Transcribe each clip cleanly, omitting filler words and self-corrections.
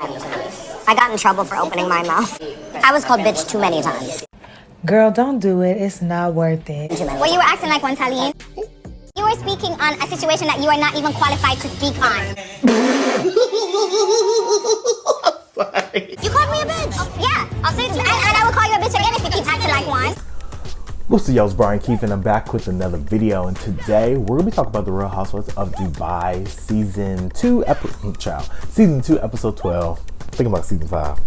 I got in trouble for opening my mouth. I was called bitch too many times. Girl, don't do it. It's not worth it. Well, you were acting like one, Taline. You were speaking on a situation that you are not even qualified to speak on. You called me a bitch. Yeah, I'll say it. And I will call you a bitch again if you keep acting like one. What's up, y'all? It's Brian Keith, and I'm back with another video. And today we're gonna be talking about the Real Housewives of Dubai season 2, season 2, episode 12. Thinking about season 5.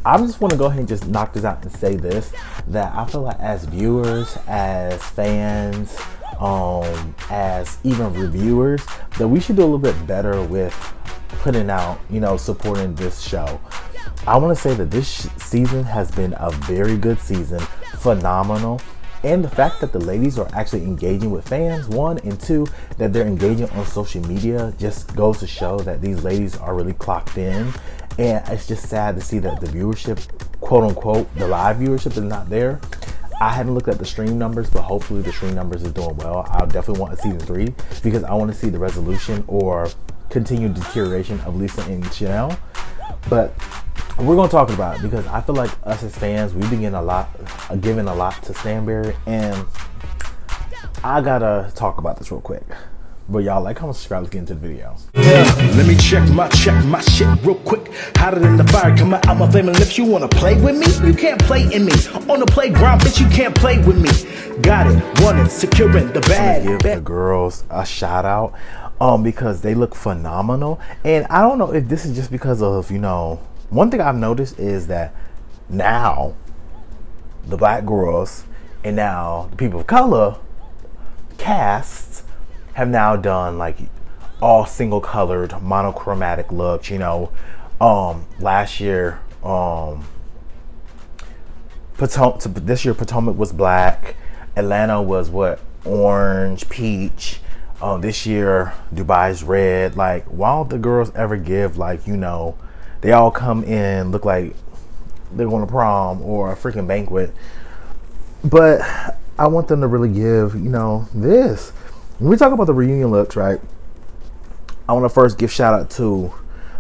I just want to go ahead and just knock this out and say this: that I feel like as viewers, as fans, as even reviewers, that we should do a little bit better with putting out, supporting this show. I want to say that this season has been a very good season, phenomenal. And the fact that the ladies are actually engaging with fans, one, and two, that they're engaging on social media just goes to show that these ladies are really clocked in. And it's just sad to see that the viewership, quote unquote, the live viewership is not there. I haven't looked at the stream numbers, but hopefully the stream numbers is doing well. I definitely want a season 3 because I want to see the resolution or continued deterioration of Lisa and Chanel. But we're going to talk about it because I feel like us as fans, we've been giving a lot to Stanberry, and I gotta talk about this real quick. But y'all like, comment, subscribe, let's get into the video. Yeah, let me check my shit real quick. Hotter than the fire coming out my flaming lips. You wanna play with me? You can't play in me. On the playground, bitch, you can't play with me. Got it, want it, securing the bag. Give the girls a shout out because they look phenomenal. And I don't know if this is just because of, one thing I've noticed is that now the black girls and now the people of color casts have now done like all single colored monochromatic looks. Last year this year Potomac was black, Atlanta was orange, peach. This year Dubai's red. Like, why don't the girls ever give they all come in look like they're going to prom or a freaking banquet? But I want them to really give this. When we talk about the reunion looks, right, I want to first give shout out to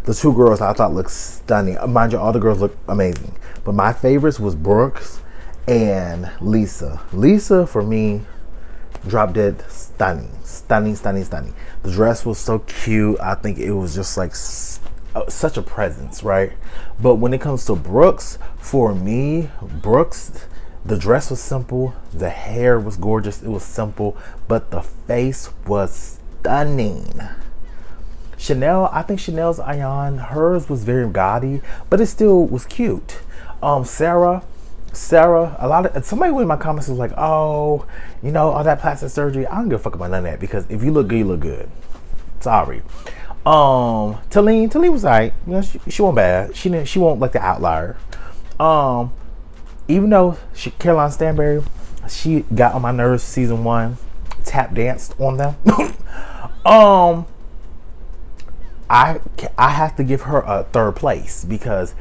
the two girls I thought looked stunning. Mind you, all the girls look amazing, but my favorites was Brooks and Lisa. Lisa, for me, drop dead stunning. The dress was so cute. I think it was just like such a presence, right? But when it comes to Brooks, for me, the dress was simple, the hair was gorgeous, it was simple, but the face was stunning. Chanel, I think Chanel's Ayan, hers was very gaudy, but it still was cute. Sarah, somebody in my comments was like, oh, all that plastic surgery. I don't give a fuck about none of that, because if you look good, you look good. Sorry. Taline was alright. She wasn't bad. She won't like the outlier. Even though Caroline Stanberry, she got on my nerves season 1, tap danced on them. I have to give her a 3rd place, because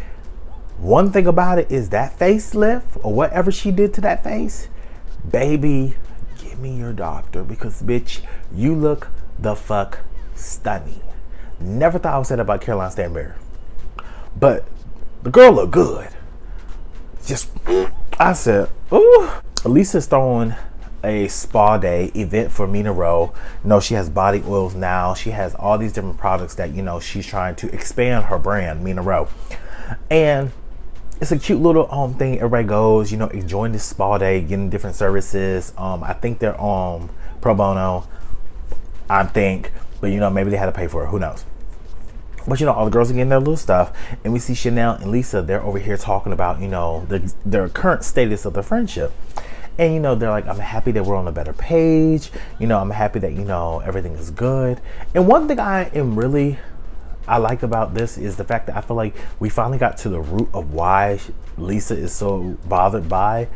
one thing about it is that facelift or whatever she did to that face, baby, give me your doctor, because bitch, you look the fuck stunning. Never thought I would say that about Caroline Stanberry, but the girl looked good. I said, ooh. Lisa's throwing a spa day event for Mina Rowe. She has body oils now. She has all these different products that, she's trying to expand her brand, Mina Rowe. And it's a cute little thing. Everybody goes, enjoying this spa day, getting different services. I think they're pro bono, I think. But, maybe they had to pay for it. Who knows? But all the girls are getting their little stuff, and we see Chanel and Lisa, they're over here talking about their current status of their friendship. And they're like, I'm happy that we're on a better page, I'm happy that everything is good. And one thing I like about this is the fact that I feel like we finally got to the root of why Lisa is so bothered by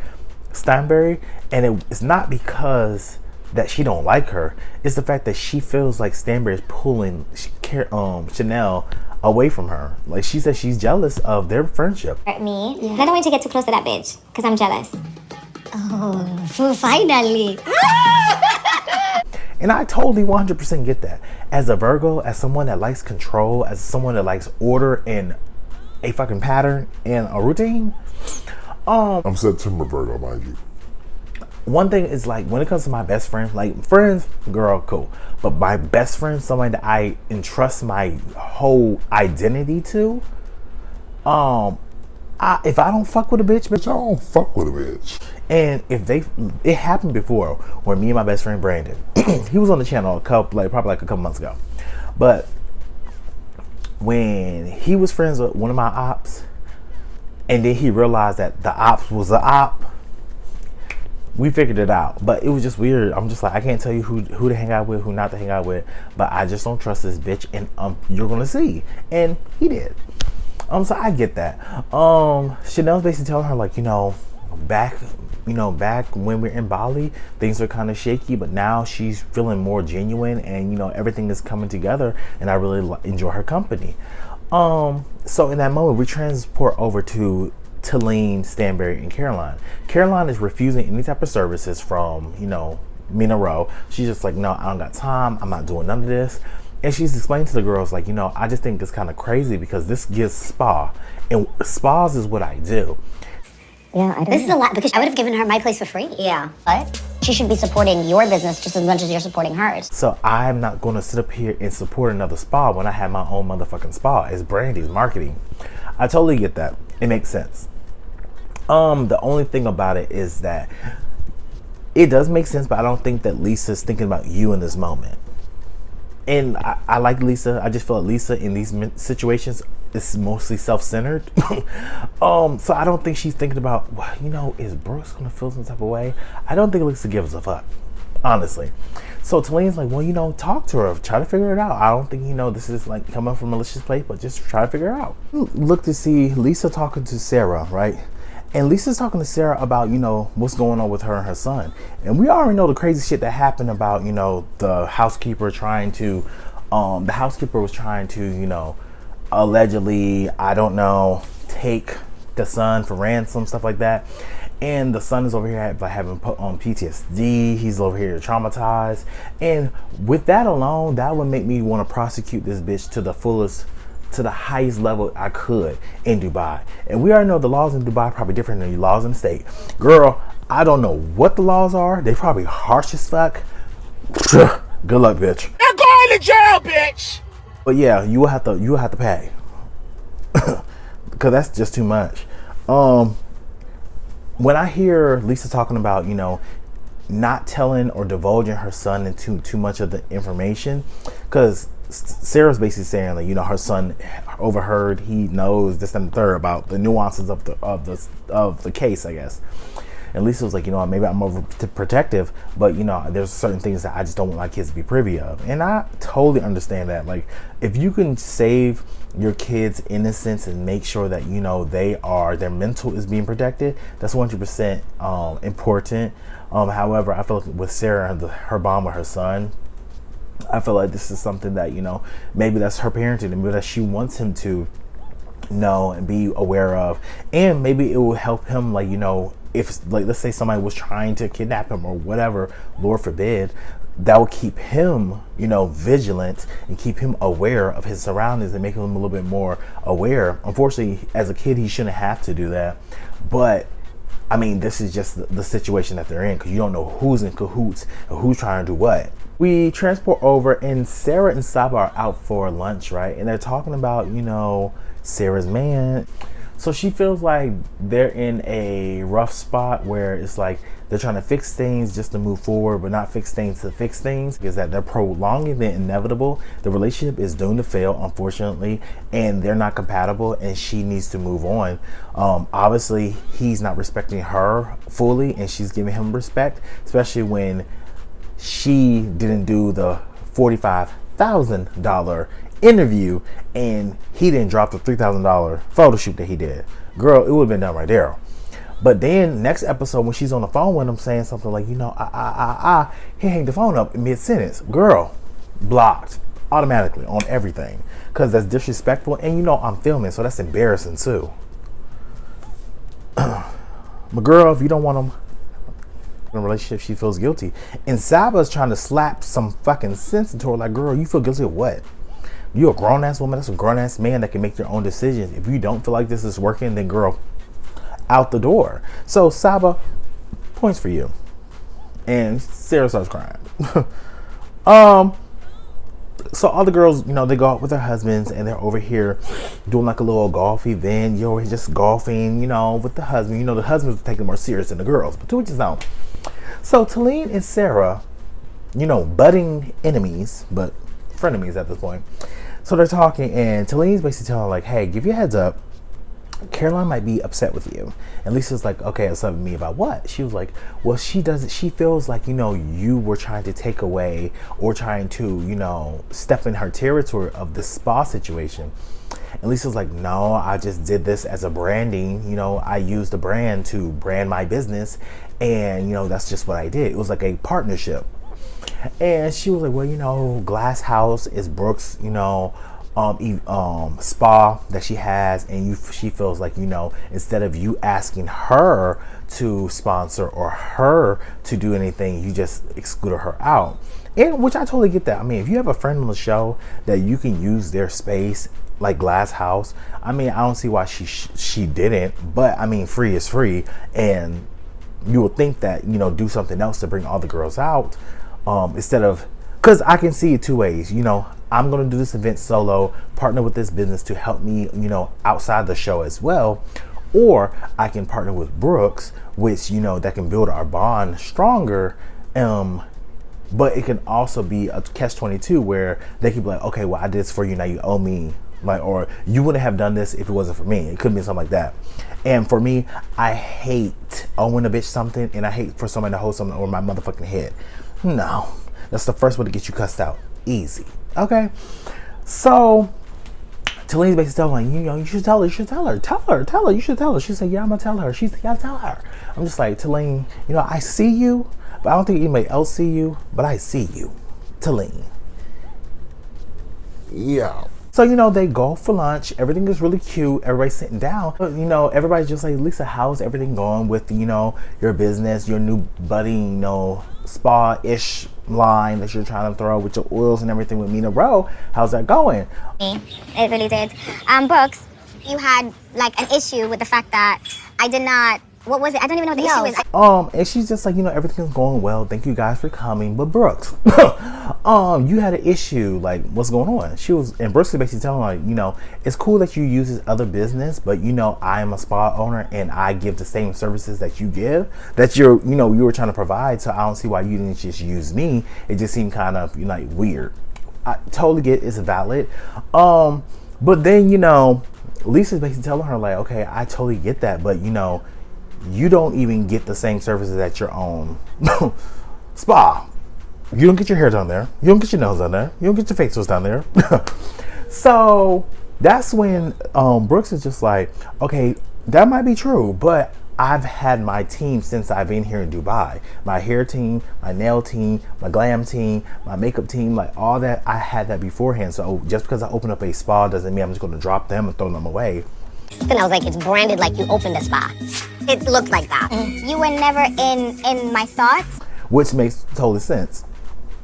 Stanberry, and it's not because that she don't like her. It's the fact that she feels like Stanberry is pulling Chanel away from her. Like, she says she's jealous of their friendship. Me? Yeah. I don't want you to get too close to that bitch, because I'm jealous. Oh, finally. And I totally 100% get that. As a Virgo, as someone that likes control, as someone that likes order and a fucking pattern and a routine. I'm September Virgo, mind you. One thing is, like, when it comes to my best friend, like, friends, girl, cool. But my best friend, somebody that I entrust my whole identity to, if I don't fuck with a bitch, I don't fuck with a bitch. and if it happened before where me and my best friend Brandon, he was on the channel probably a couple months ago, but when he was friends with one of my ops, and then he realized that the ops was the op, we figured it out. But it was just weird. I'm just like, I can't tell you who to hang out with, who not to hang out with, but I just don't trust this bitch, and you're gonna see. And he did. So I get that. Chanel's basically telling her, like, back when we're in Bali, things are kind of shaky, but now she's feeling more genuine, and everything is coming together, and I really enjoy her company. So in that moment, we transport over to Talene, Stanberry, and Caroline. Caroline is refusing any type of services from Mina Rowe. She's just like, no, I don't got time, I'm not doing none of this. And she's explaining to the girls, like, I just think it's kind of crazy because this gives spa, and spas is what I do. Yeah, this is a lot, because I would have given her my place for free. Yeah. But she should be supporting your business just as much as you're supporting hers. So I'm not going to sit up here and support another spa when I have my own motherfucking spa. It's Brandy's marketing. I totally get that. It makes sense. The only thing about it is that it does make sense, but I don't think that Lisa's thinking about you in this moment. And I like Lisa. I just feel like Lisa in these situations is mostly self-centered. So I don't think she's thinking about, is Brooks gonna feel some type of way? I don't think Lisa gives a fuck, honestly. So Talene's like, well, talk to her, try to figure it out. I don't think this is like coming from a malicious place, but just try to figure it out. Look to see Lisa talking to Sarah, right? And Lisa's talking to Sarah about, what's going on with her and her son. And we already know the crazy shit that happened about, the housekeeper was trying to, allegedly, I don't know, take the son for ransom, stuff like that. And the son is over here having PTSD. He's over here traumatized. And with that alone, that would make me want to prosecute this bitch to the fullest, to the highest level I could in Dubai. And we already know the laws in Dubai are probably different than the laws in the state. Girl, I don't know what the laws are. They probably harsh as fuck. Good luck, bitch. You're going to jail, bitch. But yeah, you will have to pay. Because that's just too much. When I hear Lisa talking about, not telling or divulging her son into too much of the information, because Sarah's basically saying, like, her son overheard, he knows this and the third about the nuances of the case, I guess. And Lisa was like, maybe I'm overprotective, but there's certain things that I just don't want my kids to be privy of. And I totally understand that. Like, if you can save your kids' innocence and make sure that their mental is being protected, that's 100% important. However, I feel like with Sarah and her bond with her son, I feel like this is something that maybe that's her parenting, and maybe that she wants him to know and be aware of, and maybe it will help him, like, if, like, let's say somebody was trying to kidnap him or whatever, Lord forbid, that will keep him vigilant and keep him aware of his surroundings and make him a little bit more aware. Unfortunately, as a kid, he shouldn't have to do that, but I mean, this is just the situation that they're in, because you don't know who's in cahoots and who's trying to do what. We transport over, and Sarah and Saba are out for lunch, right? And they're talking about, Sarah's man. So she feels like they're in a rough spot where it's like they're trying to fix things just to move forward, but not fix things to fix things. Is that they're prolonging the inevitable. The relationship is doomed to fail, unfortunately, and they're not compatible, and she needs to move on. Obviously, he's not respecting her fully, and she's giving him respect, especially when she didn't do the $45,000 interview and he didn't drop the $3,000 photo shoot that he did. Girl, it would have been done right there. But then next episode, when she's on the phone with him saying something like, he hang the phone up in mid-sentence. Girl, blocked automatically on everything, because that's disrespectful, and I'm filming, so that's embarrassing too. But girl, if you don't want him, in a relationship, she feels guilty. And Saba's trying to slap some fucking sense into her, like, girl, you feel guilty of what? You're a grown-ass woman, that's a grown-ass man that can make their own decisions. If you don't feel like this is working, then girl, out the door. So Saba, points for you. And Sarah starts crying. So all the girls, you know, they go out with their husbands and they're over here doing like a little golf event. You're just golfing, you know, with the husband. You know, the husbands are taking it more serious than the girls, but to each his own. So Talene and Sarah, you know, budding enemies, but frenemies at this point. So they're talking, and Talene's basically telling her, like, hey, give you a heads up. Caroline might be upset with you. And Lisa's like, okay, upset with me about what? She was like, well, she feels like, you know, you were trying to take away or trying to, you know, step in her territory of the spa situation. And Lisa's like, no, I just did this as a branding. You know, I used the brand to brand my business. And, you know, that's just what I did. It was like a partnership. And she was like, well, you know, Glass House is Brooke's, you know, spa that she has, and she feels like, you know, instead of you asking her to sponsor or her to do anything, you just excluded her out. And which I totally get that. I mean, if you have a friend on the show that you can use their space, like Glass House, I mean, I don't see why she didn't. But I mean, free is free, and you would think that, you know, do something else to bring all the girls out, instead of, because I can see it two ways. You know, I'm going to do this event solo, partner with this business to help me, you know, outside the show as well. Or I can partner with Brooks, which, you know, that can build our bond stronger. But it can also be a catch-22 where they can be like, okay, well, I did this for you, now you owe me. Like, or you wouldn't have done this if it wasn't for me. It could be something like that. And for me, I hate owing a bitch something, and I hate for somebody to hold something over my motherfucking head. No, that's the first way to get you cussed out. Easy. Okay, so Talene's basically telling her, you know, you should tell her, you should tell her, you should tell her. She said, yeah, I'm gonna tell her. She's like, yeah, tell her. I'm just like, Talene, you know, I see you, but I don't think anybody else see you, but I see you, Talene. Yeah. So, you know, they go for lunch. Everything is really cute. Everybody's sitting down. You know, everybody's just like, Lisa, how's everything going with, you know, your business, your new budding, you know, spa-ish line that you're trying to throw with your oils and everything with Mina Rowe? How's that going? It really did. Brooks, you had like an issue with the fact that I did not. What was it? I don't even know what the issue is. And she's just like, you know, everything's going well. Thank you guys for coming. But Brooks, you had an issue. Like, what's going on? And Brooks is basically telling her, like, you know, it's cool that you use this other business, but you know, I am a spa owner and I give the same services that you give, that you were trying to provide. So I don't see why you didn't just use me. It just seemed kind of, you know, like weird. I totally get it's valid. But then, you know, Lisa's basically telling her, like, okay, I totally get that, but you know, you don't even get the same services at your own spa. You don't get your hair done there. You don't get your nails done there. You don't get your facials done there. So that's when Brooks is just like, okay, that might be true, but I've had my team since I've been here in Dubai. My hair team, my nail team, my glam team, my makeup team, like all that, I had that beforehand. So just because I open up a spa doesn't mean I'm just going to drop them and throw them away. And I was like, it's branded like you opened a spa. It looked like that. You were never in my thoughts. Which makes total sense.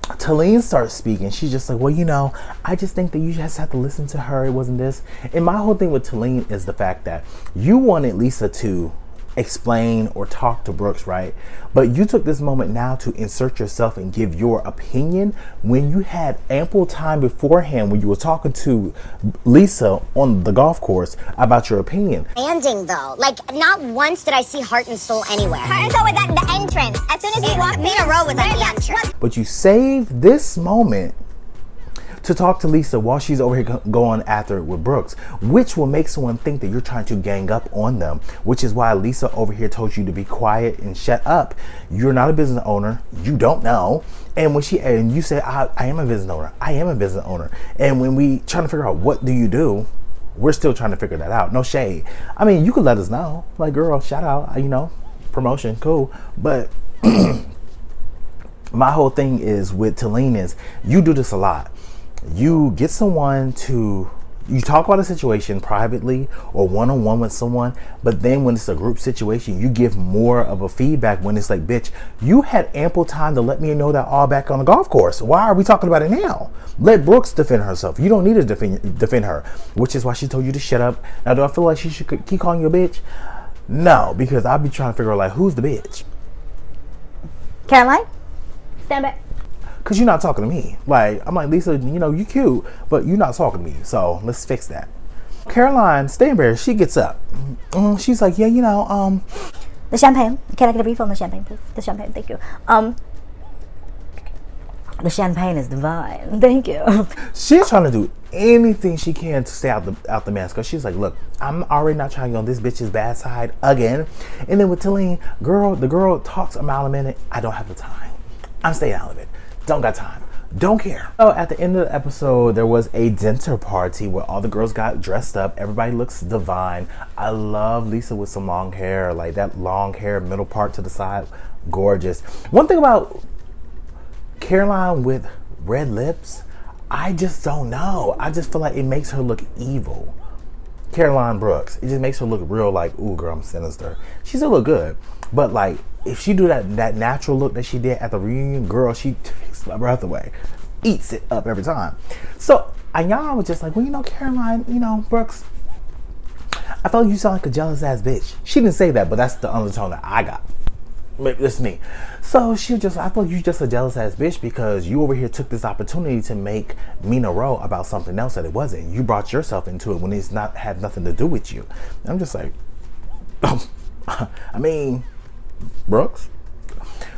Talene starts speaking. She's just like, well, you know, I just think that you just have to listen to her. It wasn't this. And my whole thing with Talene is the fact that you wanted Lisa to explain or talk to Brooks, right? But you took this moment now to insert yourself and give your opinion when you had ample time beforehand when you were talking to Lisa on the golf course about your opinion. Branding though, like not once did I see Heart and Soul anywhere. Heart and Soul was at the entrance. As soon as we walked, Mina Rowe was at the entrance. But you saved this moment to talk to Lisa while she's over here going after it with Brooks, which will make someone think that you're trying to gang up on them, which is why Lisa over here told you to be quiet and shut up. You're not a business owner. You don't know. And when you say, I am a business owner. I am a business owner. And when we trying to figure out what do you do, we're still trying to figure that out. No shade. I mean, you could let us know. Like, girl, shout out, you know, promotion, cool. But my whole thing is with Talene is you do this a lot. You get someone to, You talk about a situation privately or one-on-one with someone, but then when it's a group situation, you give more of a feedback when it's like, bitch, you had ample time to let me know that all back on the golf course. Why are we talking about it now? Let Brooks defend herself. You don't need to defend her, which is why she told you to shut up. Now, do I feel like she should keep calling you a bitch? No, because I'll be trying to figure out, like, who's the bitch? Caroline, stand back. Because you're not talking to me. Like, I'm like, Lisa, you know, you cute, but you're not talking to me. So let's fix that. Caroline Stanberry, she gets up. She's like, yeah, you know, The champagne. Can I get a refill on the champagne, please? The champagne, thank you. The champagne is divine. Thank you. She's trying to do anything she can to stay out the mess. Because she's like, look, I'm already not trying to get on this bitch's bad side again. And then with Talene, the girl talks a mile a minute. I don't have the time. I'm staying out of it. Don't got time. Don't care. So at the end of the episode, there was a dinner party where all the girls got dressed up. Everybody looks divine. I love Lisa with some long hair, like that long hair middle part to the side. Gorgeous. One thing about Caroline with red lips, I just don't know. I just feel like it makes her look evil. Caroline Brooks, it just makes her look real like, ooh, girl, I'm sinister. She still look good, but like, if she do that natural look that she did at the reunion, girl, she takes my breath away. Eats it up every time. So Ayan was just like, well, you know, Caroline, you know, Brooks, I felt you sound like a jealous ass bitch. She didn't say that, but that's the undertone that I got. Maybe that's me. So she was just, I feel you just a jealous ass bitch because you over here took this opportunity to make me know about something else that it wasn't. You brought yourself into it when it's not had nothing to do with you. And I'm just like, I mean, Brooks.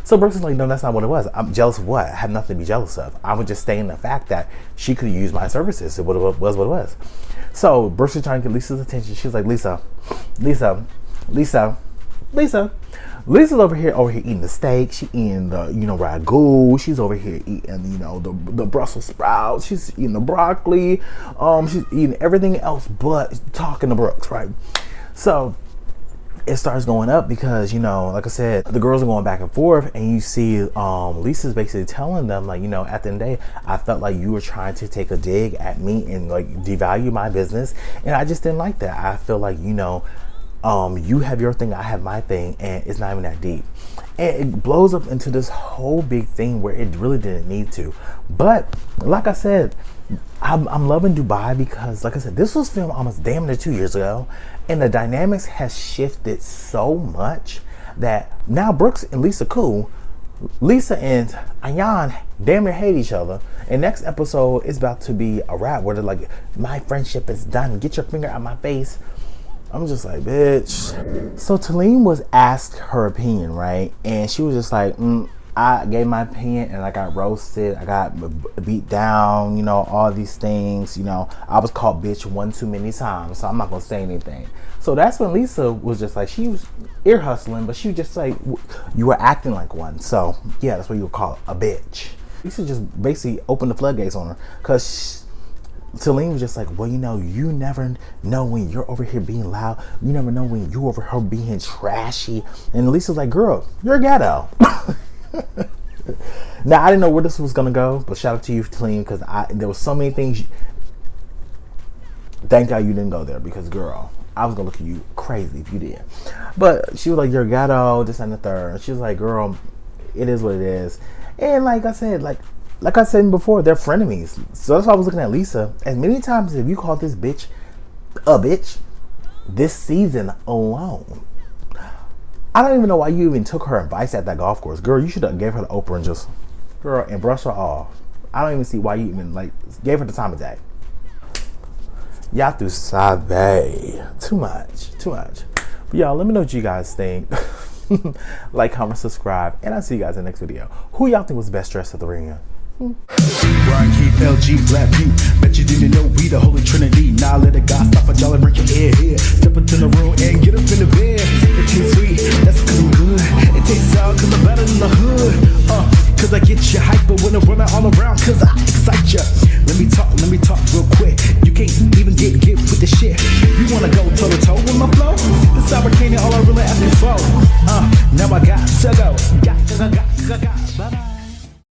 So Brooks is like, no, that's not what it was. I'm jealous of what? I had nothing to be jealous of. I was just stating the fact that she could use my services. What it was. So Brooks is trying to get Lisa's attention. She was like, Lisa's over here eating the steak. She eating the, you know, ragu. She's over here eating, you know, the Brussels sprouts. She's eating the broccoli. She's eating everything else but talking to Brooks, right? So it starts going up because, you know, like I said, the girls are going back and forth, and you see Lisa's basically telling them, like, you know, at the end of the day, I felt like you were trying to take a dig at me and like devalue my business, and I just didn't like that. I feel like, you know, you have your thing, I have my thing, and it's not even that deep. And it blows up into this whole big thing where it really didn't need to. But like I said, I'm loving Dubai because, like I said, this was filmed almost damn near 2 years ago, and the dynamics has shifted so much that now Brooks and Lisa cool. Lisa and Ayan damn near hate each other. And next episode is about to be a wrap where they're like, my friendship is done. Get your finger out my face. I'm just like, bitch. So Talene was asked her opinion, right? And she was just like, I gave my opinion and I got roasted. I got beat down, you know, all these things. You know, I was called bitch one too many times, so I'm not going to say anything. So that's when Lisa was just like, she was ear hustling, but she was just like, you were acting like one. So yeah, that's what you would call a bitch. Lisa just basically opened the floodgates on her because Talene was just like, well, you know, you never know when you're over here being loud. You never know when you over here being trashy. And Lisa's like, girl, you're ghetto. Now, I didn't know where this was going to go, but shout out to you, Talene, because there was so many things. Thank God you didn't go there because, girl, I was going to look at you crazy if you did. But she was like, you're ghetto, this and the third. She was like, girl, it is what it is. And like I said, like I said before, they're frenemies. So that's why I was looking at Lisa. As many times as you called this bitch a bitch this season alone, I don't even know why you even took her advice at that golf course. Girl, you should have gave her the Oprah and just, girl, and brush her off. I don't even see why you even, like, gave her the time of day. Y'all threw sabe. Too much. But y'all, let me know what you guys think. Like, comment, subscribe, and I'll see you guys in the next video. Who y'all think was the best dressed at the reunion? Brian Keith, LG, Black View. Bet you didn't know we the Holy Trinity. Now let a God stop a y'all and break your head here. Step into the room and get up in the bed. It tastes sweet, that's cause I'm good. It tastes sour cause I'm better than the hood. Cause I get you hyper when I'm running all around cause I excite you. Let me talk real quick. You can't even get with the shit. You wanna go toe to toe with my flow? This Cyber Canyon all I really asking for. Now I got to go. Got